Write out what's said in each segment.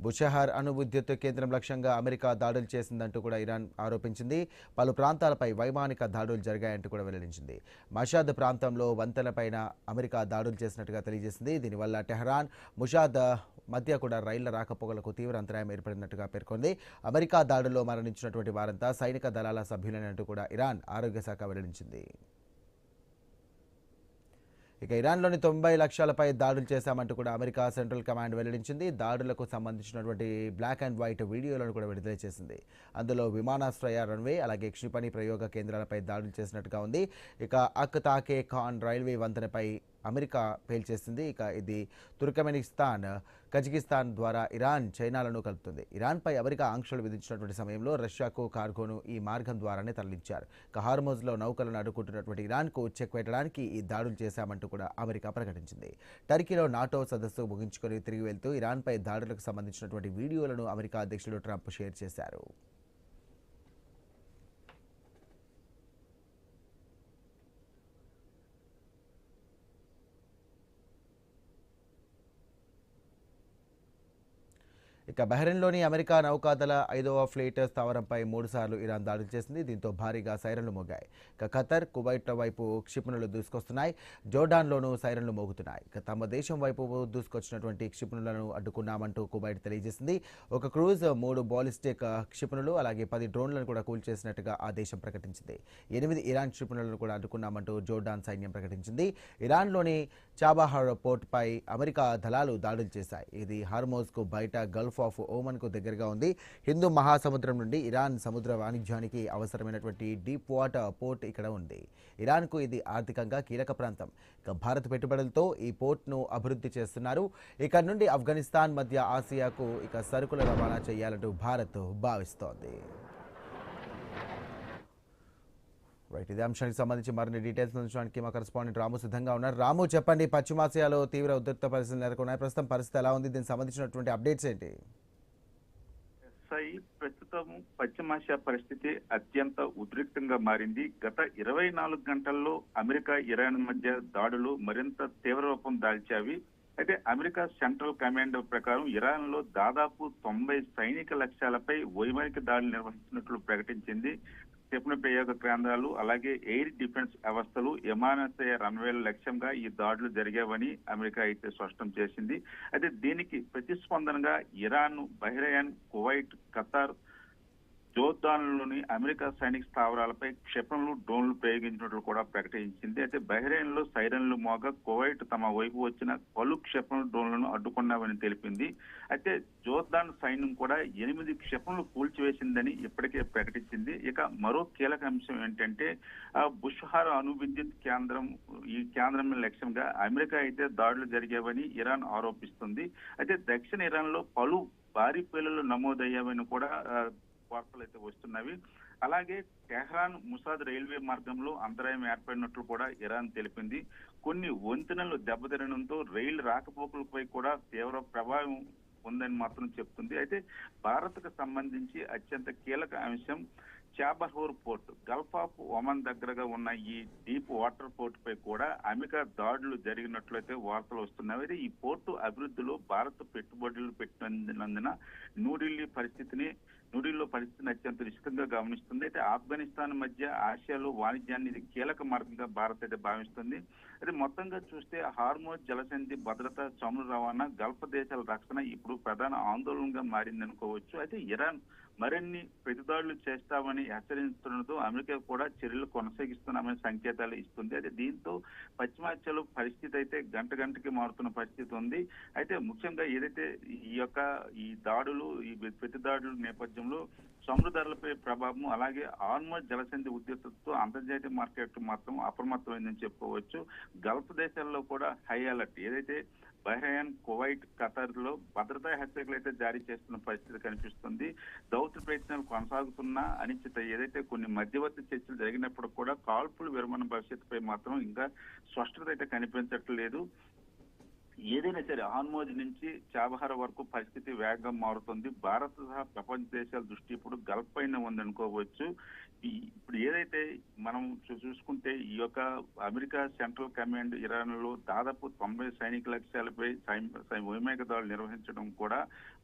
బుషహార్ అణు విద్యుత్ కేంద్రం లక్ష్యంగా అమెరికా దాడులు చేసిందంటూ కూడా ఇరాన్ ఆరోపించింది. పలు ప్రాంతాలపై వైమానిక దాడులు జరిగాయంటూ కూడా వెల్లడించింది. మషాద్ ప్రాంతంలో వంతెనపైన అమెరికా దాడులు చేసినట్టుగా తెలియజేసింది. దీనివల్ల టెహరాన్, ముషాద్ మధ్య కూడా రైళ్ల రాకపోకలకు తీవ్ర అంతరాయం ఏర్పడినట్టుగా పేర్కొంది. అమెరికా దాడుల్లో మరణించినటువంటి వారంతా సైనిక దళాల సభ్యులైనట్టు కూడా ఇరాన్ ఆరోగ్య శాఖ వెల్లడించింది. ఇక ఇరాన్లోని 90 లక్ష్యాలపై దాడులు చేశామంటూ కూడా అమెరికా సెంట్రల్ కమాండ్ వెల్లడించింది. దాడులకు సంబంధించినటువంటి బ్లాక్ అండ్ వైట్ వీడియోలను కూడా విడుదల చేసింది. అందులో విమానాశ్రయ రన్వే అలాగే క్షిపణి ప్రయోగ కేంద్రాలపై దాడులు చేసినట్టుగా ఉంది. ఇక అక్ తాకే ఖాన్ రైల్వే వంతెనపై అమెరికా పేల్చేసింది. ఇక ఇది తుర్కమెనిస్తాన్, కజకిస్తాన్ ద్వారా ఇరాన్, చైనాలను కలుపుతుంది. ఇరాన్పై అమెరికా ఆంక్షలు విధించినటువంటి సమయంలో రష్యాకు కార్గోను ఈ మార్గం ద్వారానే తరలించారు. ఇక హార్మోజ్లో నౌకలను అడ్డుకుంటున్నటువంటి ఇరాన్కు చెక్ పెట్టడానికి ఈ దాడులు చేశామంటూ కూడా అమెరికా ప్రకటించింది. టర్కీలో నాటో సదస్సు ముగించుకొని తిరిగి వెళ్తూ ఇరాన్పై దాడులకు సంబంధించినటువంటి వీడియోలను అమెరికా అధ్యక్షుడు ట్రంప్ షేర్ చేశారు. ఇక బహ్రెయిన్లోని అమెరికా నౌకాదళ 5వ ఫ్లీట్ స్థావరంపై 3 సార్లు ఇరాన్ దాడులు చేసింది. దీంతో భారీగా సైరన్లు మోగాయి. ఇక ఖతర్, కువైట్ల వైపు క్షిపణులు దూసుకొస్తున్నాయి. జోర్డాన్లోనూ సైరన్లు మోగుతున్నాయి. ఇక తమ దేశం వైపు దూసుకొచ్చినటువంటి క్షిపణులను అడ్డుకున్నామంటూ కువైట్ తెలియజేసింది. ఒక క్రూజ్, 3 బాలిస్టిక్ క్షిపణులు అలాగే 10 డ్రోన్లను కూడా కూల్చేసినట్టుగా ఆ దేశం ప్రకటించింది. 8 ఇరాన్ క్షిపణులను కూడా అడ్డుకున్నామంటూ జోర్డాన్ సైన్యం ప్రకటించింది. ఇరాన్లోని చాబహార్ పోర్టుపై అమెరికా దళాలు దాడులు చేశాయి. ఇది హార్మోజ్కు బయట గల్ఫ్ ఆఫ్ ఓమన్కు దగ్గరగా ఉంది. హిందూ మహాసముద్రం నుండి ఇరాన్ సముద్ర వాణిజ్యానికి అవసరమైనటువంటి డీప్ వాటర్ పోర్ట్ ఇక్కడ ఉంది. ఇరాన్కు ఇది ఆర్థికంగా కీలక ప్రాంతం. ఇక భారత్ పెట్టుబడులతో ఈ పోర్ట్ను అభివృద్ధి చేస్తున్నారు. ఇక్కడ నుండి ఆఫ్ఘనిస్తాన్, మధ్య ఆసియాకు ఇక సరుకుల రవాణా చేయాలంటూ భారత్ భావిస్తోంది. రైట్, ఇదే అంశానికి సంబంధించి మరిన్ని డీటెయిల్స్ అందించడానికి మా కరెస్పాండెంట్ రాము సిద్ధంగా ఉన్నారు. రాము, చెప్పండి, పశ్చిమాసియాలో తీవ్ర ఉద్రిక్త పరిస్థితులు నెలకొన్నాయి. ప్రస్తుతం పరిస్థితి ఎలా ఉంది? దీనికి సంబంధించినటువంటి అప్డేట్స్ ఏంటి? ప్రస్తుతం పశ్చిమాసియా పరిస్థితి అత్యంత ఉద్రిక్తంగా మారింది. గత 24 గంటల్లో అమెరికా, ఇరాన్ మధ్య దాడులు మరింత తీవ్ర రూపం దాల్చావి. అయితే అమెరికా సెంట్రల్ కమాండ్ ప్రకారం ఇరాన్ లో దాదాపు 90 సైనిక లక్ష్యాలపై వైమానిక దాడులు నిర్వహిస్తున్నట్లు ప్రకటించింది. క్షిపణి ప్రయోగ కేంద్రాలు అలాగే ఎయిర్ డిఫెన్స్ వ్యవస్థలు, విమానాశ్రయ రన్వేల లక్ష్యంగా ఈ దాడులు జరిగావని అమెరికా అయితే స్పష్టం చేసింది. అయితే దీనికి ప్రతిస్పందనగా ఇరాన్, బహ్రెయిన్, కువైట్, ఖతార్, జోర్దాన్లోని అమెరికా సైనిక స్థావరాలపై క్షిపణులు, డ్రోన్లు ప్రయోగించినట్లు కూడా ప్రకటించింది. అయితే బహ్రెయిన్ లో సైరన్లు మోగ కువైట్ తమ వైపు వచ్చిన పలు క్షిపణులు, డ్రోన్లను అడ్డుకున్నామని తెలిపింది. అయితే జోర్దాన్ సైన్యం కూడా 8 క్షిపణులు కూల్చివేసిందని ఇప్పటికే ప్రకటించింది. ఇక మరో కీలక అంశం ఏంటంటే బుషహార్ అణు విద్యుత్ కేంద్రం, ఈ కేంద్రం లక్ష్యంగా అమెరికా అయితే దాడులు జరిగావని ఇరాన్ ఆరోపిస్తుంది. అయితే దక్షిణ ఇరాన్ లో పలు భారీ పేలుళ్లు నమోదయ్యావని కూడా వార్తలు అయితే వస్తున్నవి. అలాగే టెహ్రాన్, ముసాద్ రైల్వే మార్గంలో అంతరాయం ఏర్పడినట్లు కూడా ఇరాన్ తెలిపింది. కొన్ని వంతెనలు దెబ్బతినడంతో రైలు రాకపోకలపై కూడా తీవ్ర ప్రభావం ఉందని మాత్రం చెప్తుంది. అయితే భారత్కు సంబంధించి అత్యంత కీలక అంశం చాబహోర్ పోర్ట్, గల్ఫ్ ఆఫ్ ఒమన్ దగ్గరగా ఉన్న ఈ డీప్ వాటర్ పోర్ట్ పై కూడా అమెరికా దాడులు జరిగినట్లయితే వార్తలు వస్తున్నాయి. అయితే ఈ పోర్టు అభివృద్ధిలో భారత్ పెట్టుబడులు పెట్టినందున న్యూఢిల్లీలో పరిస్థితిని అత్యంత నిశ్చితంగా గమనిస్తుంది. అయితే ఆఫ్ఘనిస్తాన్ మధ్య ఆసియాలో వాణిజ్యాన్ని ఇది కీలక మార్గంగా భారత్ అయితే భావిస్తుంది. అయితే మొత్తంగా చూస్తే హార్మోజ్ జలసంధి భద్రత, చమురు రవాణా, గల్ఫ్ దేశాల రక్షణ ఇప్పుడు ప్రధాన ఆందోళనగా మారిందనుకోవచ్చు. అయితే ఇరాన్ మరిన్ని ప్రతిదాడులు చేస్తామని హెచ్చరించడంతో అమెరికా కూడా చర్యలు కొనసాగిస్తున్నామని సంకేతాలు ఇస్తుంది. అయితే దీంతో పశ్చిమాసియాలో పరిస్థితి అయితే గంట గంటకి మారుతున్న పరిస్థితి ఉంది. అయితే ముఖ్యంగా ఏదైతే ఈ దాడులు, ఈ ప్రతి దాడుల నేపథ్యంలో చమురు ధరలపై ప్రభావం, అలాగే హార్మోజ్ జలసంధి ఉద్రిక్తతతో అంతర్జాతీయ మార్కెట్ మాత్రం అప్రమత్తమైందని చెప్పుకోవచ్చు. గల్ఫ్ దేశాల్లో కూడా హై అలర్ట్. ఏదైతే బహ్రెయిన్, కువైట్, ఖతార్ లో భద్రతా హెచ్చరికలు అయితే జారీ చేస్తున్న పరిస్థితి కనిపిస్తుంది. దౌత్య ప్రయత్నాలు కొనసాగుతున్న అనిశ్చిత, ఏదైతే కొన్ని మధ్యవర్తి చర్చలు జరిగినప్పుడు కూడా కాల్పులు విరమణ భవిష్యత్తుపై మాత్రం ఇంకా స్పష్టత అయితే కనిపించట్లేదు. ఏదైనా సరే హార్మోజ్ నుంచి చాబహార్ వరకు పరిస్థితి వేగంగా మారుతుంది. భారత్ సహా ప్రపంచ దేశాల దృష్టి ఇప్పుడు గల్ఫ్ పైన ఉందనుకోవచ్చు. ఇప్పుడు ఏదైతే మనం చూసుకుంటే ఈ యొక్క అమెరికా సెంట్రల్ కమాండ్ ఇరాన్ లో దాదాపు 90 సైనిక లక్ష్యాలపై వైమానిక దాడులు నిర్వహించడం కూడా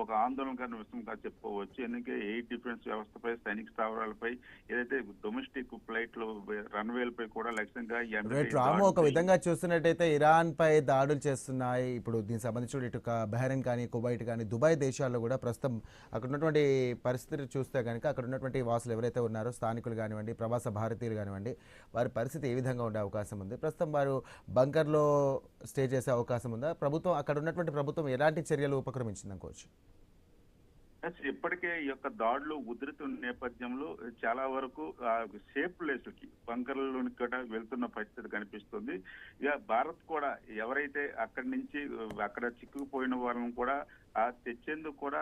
ఒక ఆందోళనకర విషయంగా చెప్పుకోవచ్చు. ఎందుకంటే ఎయిర్ డిఫెన్స్ వ్యవస్థపై, సైనిక స్థావరాలపై, ఏదైతే డొమెస్టిక్ ఫ్లైట్లు రన్వేలపై కూడా లక్ష్యంగా ఈ అమెరికా రాము, ఒక విధంగా చూస్తున్నట్టయితే ఇరాన్ పై దాడులు చేస్తున్నాయి. ఇప్పుడు దీనికి సంబంధించి ఇటు బహ్రెయిన్ కానీ, కువైట్ కానీ, దుబాయ్ దేశాల్లో కూడా ప్రస్తుతం అక్కడ ఉన్నటువంటి పరిస్థితి చూస్తే కనుక అక్కడ ఉన్నటువంటి వాసులు ఎవరైతే ఉన్నారో, స్థానికులు కానివ్వండి, ప్రవాస భారతీయులు కానివ్వండి, వారి పరిస్థితి ఏ విధంగా ఉండే అవకాశం ఉంది? ప్రస్తుతం వారు బంకర్లో స్టే చేసే అవకాశం ఉందా? ప్రభుత్వం, అక్కడ ఉన్నటువంటి ప్రభుత్వం ఎలాంటి చర్యలు ఉపక్రమించింది అనుకోవచ్చు? ఇప్పటికే ఈ యొక్క దాడులు ఉధృతున్న నేపథ్యంలో చాలా వరకు సేఫ్ ప్లేస్లకి, బంకర్లలోని కూడా వెళ్తున్న పరిస్థితి కనిపిస్తుంది. ఇక భారత్ కూడా ఎవరైతే అక్కడి నుంచి అక్కడ చిక్కుకుపోయిన వాళ్ళని కూడా తెచ్చేందుకు కూడా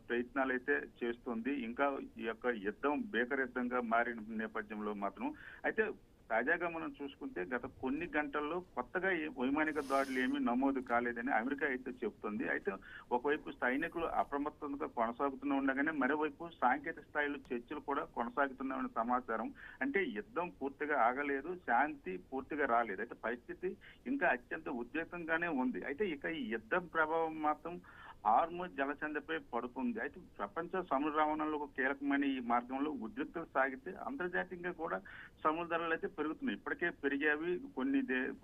ప్రయత్నాలు అయితే చేస్తుంది. ఇంకా ఈ యొక్క యుద్ధం భీకర యుద్ధంగా మారిన నేపథ్యంలో మాత్రం అయితే తాజాగా మనం చూసుకుంటే గత కొన్ని గంటల్లో కొత్తగా వైమానిక దాడులు ఏమీ నమోదు కాలేదని అమెరికా అయితే చెబుతుంది. అయితే ఒకవైపు సైనికులు అప్రమత్తంగా కొనసాగుతూ ఉండగానే మరోవైపు సాంకేతిక స్థాయిలో చర్చలు కూడా కొనసాగుతున్నామనే సమాచారం. అంటే యుద్ధం పూర్తిగా ఆగలేదు, శాంతి పూర్తిగా రాలేదు. అయితే పరిస్థితి ఇంకా అత్యంత ఉద్రిక్తంగానే ఉంది. అయితే ఇక ఈ యుద్ధం ప్రభావం మాత్రం హార్మోజ్ జలసంధిపై పడుతుంది. అయితే ప్రపంచ సముద్ర రవాణాలో ఒక కీలకమైన ఈ మార్గంలో ఉద్రిక్తలు సాగితే అంతర్జాతీయంగా కూడా సముద్ర ధరలు అయితే పెరుగుతున్నాయి. ఇప్పటికే పెరిగేవి.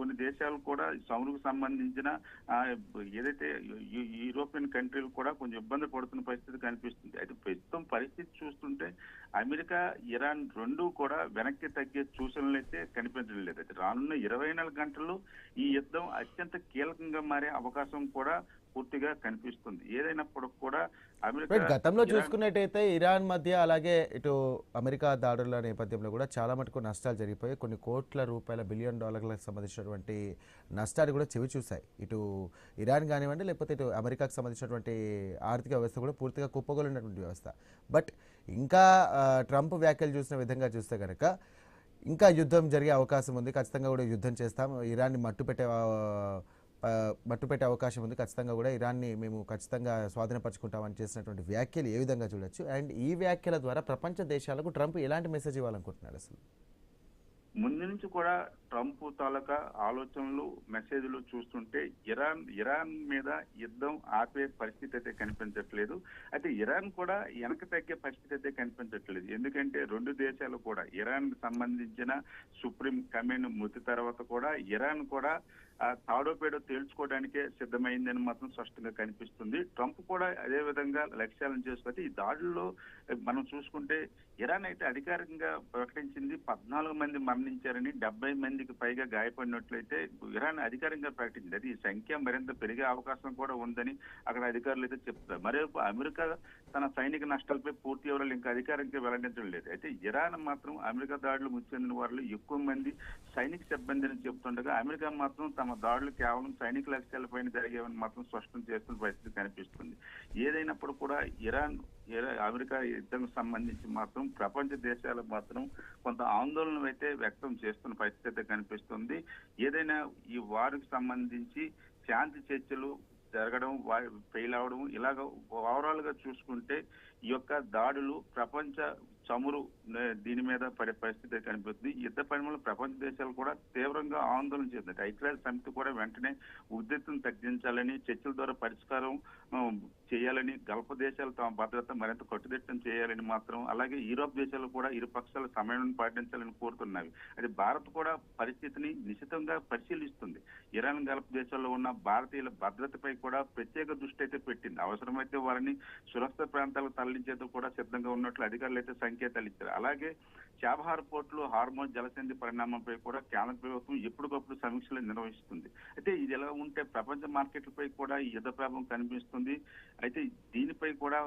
కొన్ని దేశాలు కూడా సముద్రకు సంబంధించిన ఏదైతే యూరోపియన్ కంట్రీలు కూడా కొంచెం ఇబ్బంది పడుతున్న పరిస్థితి కనిపిస్తుంది. అయితే ప్రస్తుతం పరిస్థితి చూస్తుంటే అమెరికా, ఇరాన్ రెండూ కూడా వెనక్కి తగ్గే సూచనలు అయితే కనిపించడం లేదు. అయితే రానున్న 24 గంటల్లో ఈ యుద్ధం అత్యంత కీలకంగా మారే అవకాశం కూడా పూర్తిగా కనిపిస్తుంది. ఏదైనప్పటికి కూడా అమెరికా, గతంలో చూసుకున్నట్టయితే ఇరాన్ మధ్య అలాగే ఇటు అమెరికా దాడుల నేపథ్యంలో కూడా చాలా మటుకు నష్టాలు జరిగిపోయి కొన్ని కోట్ల రూపాయల బిలియన్ డాలర్లకు సంబంధించినటువంటి నష్టాలు కూడా చెవి చూశాయి. ఇటు ఇరాన్ కానివ్వండి, లేకపోతే ఇటు అమెరికాకు సంబంధించినటువంటి ఆర్థిక వ్యవస్థ కూడా పూర్తిగా కుప్పగొలినటువంటి వ్యవస్థ. బట్ ఇంకా ట్రంప్ వ్యాఖ్యలు చూసిన విధంగా చూస్తే కనుక ఇంకా యుద్ధం జరిగే అవకాశం ఉంది, ఖచ్చితంగా కూడా యుద్ధం చేస్తాం, ఇరాన్ని మట్టుపెట్టే అవకాశం ఉంది, ఖచ్చితంగా కూడా ఇరాన్ని మేము ఖచ్చితంగా స్వాధీనపరచుకుంటామని చేసినటువంటి వ్యాఖ్యలు ఏ విధంగా చూడొచ్చు? అండ్ ఈ వ్యాఖ్యల ద్వారా ప్రపంచ దేశాలకు ట్రంప్ ఎలాంటి మెసేజ్ ఇవ్వాలనుకుంటున్నాడు అసలు? ముందు నుంచి కూడా ట్రంప్ తాలూకా ఆలోచనలు, మెసేజ్లు చూస్తుంటే ఇరాన్ మీద యుద్ధం ఆపే పరిస్థితి అయితే కనిపించట్లేదు. అయితే ఇరాన్ కూడా వెనక తగ్గే పరిస్థితి అయితే కనిపించట్లేదు. ఎందుకంటే రెండు దేశాలు కూడా ఇరాన్ సంబంధించిన సుప్రీం కమాండ్ మృతి తర్వాత కూడా ఇరాన్ కూడా తాడోపేడో తేల్చుకోవడానికే సిద్ధమైందని మాత్రం స్పష్టంగా కనిపిస్తుంది. ట్రంప్ కూడా అదే విధంగా లక్ష్యాలను చేసుకుంటే ఈ దాడుల్లో మనం చూసుకుంటే ఇరాన్ అయితే అధికారికంగా ప్రకటించింది 14 మంది మరణించారని, 70 మందికి పైగా గాయపడినట్లయితే ఇరాన్ అధికారికంగా ప్రకటించింది. అది ఈ సంఖ్య మరింత పెరిగే అవకాశం కూడా ఉందని అక్కడ అధికారులు అయితే చెప్తారు. మరోవైపు అమెరికా తన సైనిక నష్టాలపై పూర్తి వివరాలు ఇంకా అధికారికంగా వెల్లడించడం లేదు. అయితే ఇరాన్ మాత్రం అమెరికా దాడులు మృతి చెందిన వారిలో ఎక్కువ మంది సైనిక సిబ్బందిని చెబుతుండగా అమెరికా మాత్రం తమ దాడులు కేవలం సైనిక లక్ష్యాలపైన జరిగేవని మాత్రం స్పష్టం చేస్తున్న పరిస్థితి కనిపిస్తుంది. ఏదైనప్పుడు కూడా అమెరికా యుద్ధం సంబంధించి మాత్రం ప్రపంచ దేశాలు మాత్రం కొంత ఆందోళన అయితే వ్యక్తం చేస్తున్న పరిస్థితి అయితే కనిపిస్తుంది. ఏదైనా ఈ వారికి సంబంధించి శాంతి చర్చలు జరగడం, ఫెయిల్ అవడం, ఇలాగ ఓవరాల్ గా చూసుకుంటే ఈ యొక్క దాడులు ప్రపంచ చమురు దీని మీద పడే పరిస్థితి కనిపిస్తుంది. యుద్ధ పరిమాణంలో ప్రపంచ దేశాలు కూడా తీవ్రంగా ఆందోళన చెందాయి. ఐక్యరాజ్య సమితి కూడా వెంటనే ఉద్రిక్తతను తగ్గించాలని, చర్చల ద్వారా పరిష్కారం చేయాలని, గల్ఫ్ దేశాలు తమ భద్రత మరింత కట్టుదిట్టం చేయాలని మాత్రం, అలాగే యూరోప్ దేశాలు కూడా ఇరు పక్షాల సమన్వయం పాటించాలని కోరుతున్నవి. అది భారత్ కూడా పరిస్థితిని నిశితంగా పరిశీలిస్తుంది. ఇరాన్, గల్ఫ్ దేశాల్లో ఉన్న భారతీయుల భద్రతపై కూడా ప్రత్యేక దృష్టి అయితే పెట్టింది. అవసరమైతే వారిని సురక్షిత ప్రాంతాలకు తరలించేందుకు కూడా సిద్ధంగా ఉన్నట్లు అధికారులు అయితే సంకేతాలు ఇచ్చారు. అలాగే చాబహార్ పోర్టులో హార్మోజ్ జలసంధి పరిణామంపై కూడా కేంద్ర ప్రభుత్వం ఎప్పటికప్పుడు సమీక్షలు నిర్వహిస్తుంది. అయితే ఇది ఎలా ఉంటే ప్రపంచ మార్కెట్లపై కూడా ఈ యుద్ధ ప్రభావం కనిపిస్తుంది. అయితే దీనిపై కూడా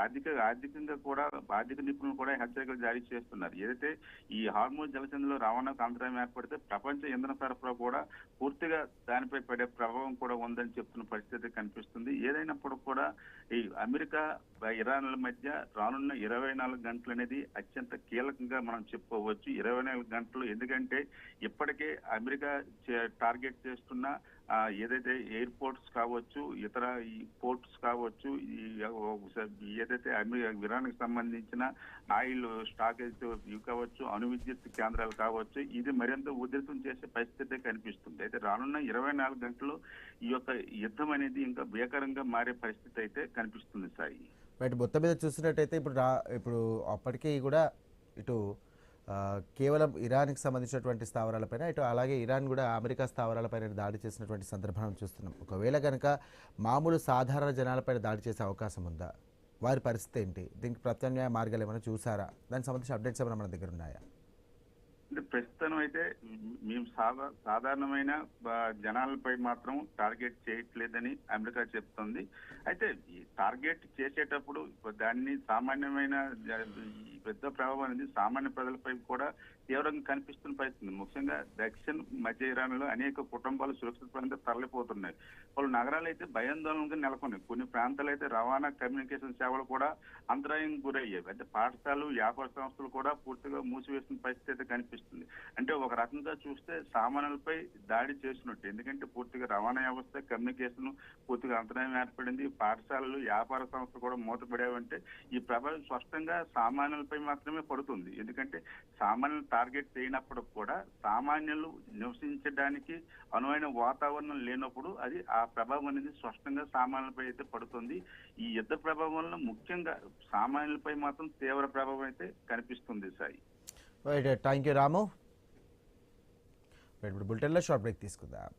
ఆర్థికంగా కూడా ఆర్థిక నిపుణులు కూడా హెచ్చరికలు జారీ చేస్తున్నారు. ఏదైతే ఈ హార్మోజ్ జలసంధిలో రవాణాకు అంతరాయం ఏర్పడితే ప్రపంచ ఇంధన సరఫరా కూడా పూర్తిగా దానిపై పడే ప్రభావం కూడా ఉందని చెప్తున్న పరిస్థితి కనిపిస్తుంది. ఏదైనప్పుడు కూడా ఈ అమెరికా, ఇరాన్ల మధ్య రానున్న 24 గంటలు అనేది అత్యంత కీలకంగా మనం చెప్పుకోవచ్చు. 24 గంటలు, ఎందుకంటే ఇప్పటికే అమెరికా టార్గెట్ చేస్తున్న ఏదైతే ఎయిర్పోర్ట్స్ కావచ్చు, ఇతర ఈ పోర్ట్స్ కావచ్చు, ఏదైతే ఇరాన్కి సంబంధించిన ఆయిల్ స్టాకేజ్ ఇవి కావచ్చు, అణు విద్యుత్ కేంద్రాలు కావచ్చు, ఇది మరింత ఉధృతం చేసే పరిస్థితి కనిపిస్తుంది. అయితే రానున్న 24 గంటలు ఈ యొక్క యుద్ధం అనేది ఇంకా భీకరంగా మారే పరిస్థితి అయితే కనిపిస్తుంది సాయి. రైట్, మొత్తం మీద చూసినట్టయితే ఇప్పుడు అప్పటికీ కూడా ఇటు కేవలం ఇరాన్కి సంబంధించినటువంటి స్థావరాలపైన ఇటు అలాగే ఇరాన్ కూడా అమెరికా స్థావరాలపైన దాడి చేసినటువంటి సందర్భం చూస్తున్నాం. ఒకవేళ కనుక మామూలు సాధారణ జనాలపైన దాడి చేసే అవకాశం ఉందా? వారి పరిస్థితి ఏంటి? దీనికి ప్రత్యామ్నాయ మార్గాలు ఏమైనా చూసారా? దానికి సంబంధించిన అప్డేట్స్ ఏమైనా మన దగ్గర ఉన్నాయా? అంటే ప్రస్తుతం అయితే మేము సాధారణమైన జనాలపై మాత్రం టార్గెట్ చేయట్లేదని అమెరికా చెప్తుంది. అయితే ఈ టార్గెట్ చేసేటప్పుడు దాన్ని సామాన్యమైన ఈ పెద్ద ప్రభావం అనేది సామాన్య ప్రజలపై కూడా తీవ్రంగా కనిపిస్తున్న పరిస్థితి. ముఖ్యంగా దక్షిణ మధ్య ఇరాన్లో అనేక కుటుంబాలు సురక్షిత ప్రాంతాలకు తరలిపోతున్నాయి. పలు నగరాలు అయితే భయాందోళనగా నెలకొన్నాయి. కొన్ని ప్రాంతాలు అయితే రవాణా, కమ్యూనికేషన్ సేవలు కూడా అంతరాయం గురయ్యేవి. అంటే పాఠశాలలు, వ్యాపార సంస్థలు కూడా పూర్తిగా మూసివేసిన పరిస్థితి అయితే కనిపిస్తుంది. అంటే ఒక రకంగా చూస్తే సామాన్యులపై దాడి చేసినట్టు. ఎందుకంటే పూర్తిగా రవాణా వ్యవస్థ, కమ్యూనికేషన్ పూర్తిగా అంతరాయం ఏర్పడింది. పాఠశాలలు, వ్యాపార సంస్థలు కూడా మూతపడేవంటే ఈ ప్రభావం స్పష్టంగా సామాన్యులపై మాత్రమే పడుతుంది. ఎందుకంటే సామాన్యులు టార్గెట్ చేయనప్పుడు కూడా సామాన్యులు నివసించడానికి అనువైన వాతావరణం లేనప్పుడు అది ఆ ప్రభావం అనేది స్పష్టంగా సామాన్యులపై అయితే పడుతుంది. ఈ యుద్ధ ప్రభావం వల్ల ముఖ్యంగా సామాన్యులపై మాత్రం తీవ్ర ప్రభావం అయితే కనిపిస్తుంది సాయి. థ్యాంక్ యూ రాము. ఇప్పుడు బులెటిన్లో షార్ట్ బ్రేక్ తీసుకుందాం.